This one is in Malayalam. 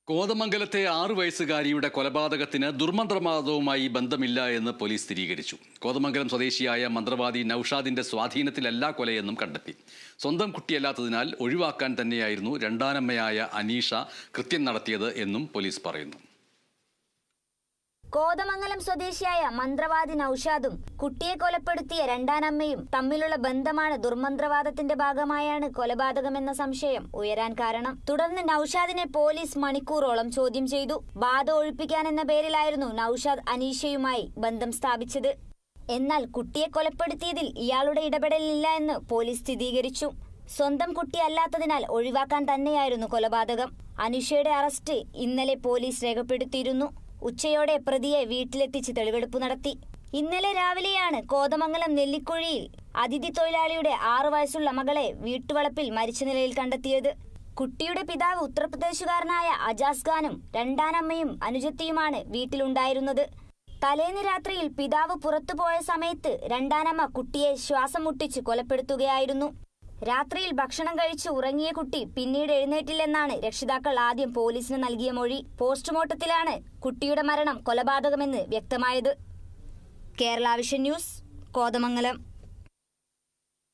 കോതമംഗലത്തെ 6 വയസ്സുകാരിയുടെ കൊലപാതകത്തിന് ദുർമന്ത്രവാദവുമായി ബന്ധമില്ല എന്ന് പോലീസ് സ്ഥിരീകരിച്ചു. കോതമംഗലം സ്വദേശിയായ മന്ത്രവാദി നൌഷാദിന്റെ സ്വാധീനത്തിലല്ല കൊലയെന്നും കണ്ടെത്തി. സ്വന്തം കുട്ടിയല്ലാത്തതിനാൽ ഒഴിവാക്കാൻ തന്നെയായിരുന്നു രണ്ടാനമ്മയായ അനീഷ കൃത്യം നടത്തിയത് എന്നും പോലീസ് പറയുന്നു. കോതമംഗലം സ്വദേശിയായ മന്ത്രവാദി നൌഷാദും കുട്ടിയെ കൊലപ്പെടുത്തിയ രണ്ടാനമ്മയും തമ്മിലുള്ള ബന്ധമാണ് ദുർമന്ത്രവാദത്തിന്റെ ഭാഗമായാണ് കൊലപാതകമെന്ന സംശയം ഉയരാൻ കാരണം. തുടർന്ന് നൌഷാദിനെ പോലീസ് മണിക്കൂറോളം ചോദ്യം ചെയ്തു. ബാധ ഒഴിപ്പിക്കാനെന്ന പേരിലായിരുന്നു നൌഷാദ് അനീഷയുമായി ബന്ധം സ്ഥാപിച്ചത്. എന്നാൽ കുട്ടിയെ കൊലപ്പെടുത്തിയതിൽ ഇയാളുടെ ഇടപെടലില്ല എന്ന് പോലീസ് സ്ഥിരീകരിച്ചു. സ്വന്തം കുട്ടിയല്ലാത്തതിനാൽ ഒഴിവാക്കാൻ തന്നെയായിരുന്നു കൊലപാതകം. അനീഷയുടെ അറസ്റ്റ് ഇന്നലെ പോലീസ് രേഖപ്പെടുത്തിയിരുന്നു. ഉച്ചയോടെ പ്രതിയെ വീട്ടിലെത്തിച്ച് തെളിവെടുപ്പ് നടത്തി. ഇന്നലെ രാവിലെയാണ് കോതമംഗലം നെല്ലിക്കുഴിയിൽ അതിഥി തൊഴിലാളിയുടെ 6 വയസ്സുള്ള മകളെ വീട്ടുവളപ്പിൽ മരിച്ച നിലയിൽ കണ്ടെത്തിയത്. കുട്ടിയുടെ പിതാവ് ഉത്തർപ്രദേശുകാരനായ അജാസ് ഖാനും രണ്ടാനമ്മയും അനുജത്തിയുമാണ് വീട്ടിലുണ്ടായിരുന്നത്. തലേന്ന് രാത്രിയിൽ പിതാവ് പുറത്തുപോയ സമയത്ത് രണ്ടാനമ്മ കുട്ടിയെ ശ്വാസം മുട്ടിച്ച് കൊലപ്പെടുത്തുകയായിരുന്നു. രാത്രിയിൽ ഭക്ഷണം കഴിച്ച് ഉറങ്ങിയ കുട്ടി പിന്നീട് എഴുന്നേറ്റില്ലെന്നാണ് രക്ഷിതാക്കൾ ആദ്യം പോലീസിന് നൽകിയ മൊഴി. പോസ്റ്റ്മോർട്ടത്തിലാണ് കുട്ടിയുടെ മരണം കൊലപാതകമെന്ന് വ്യക്തമായത്. Kerala vision news, Kothamangalam.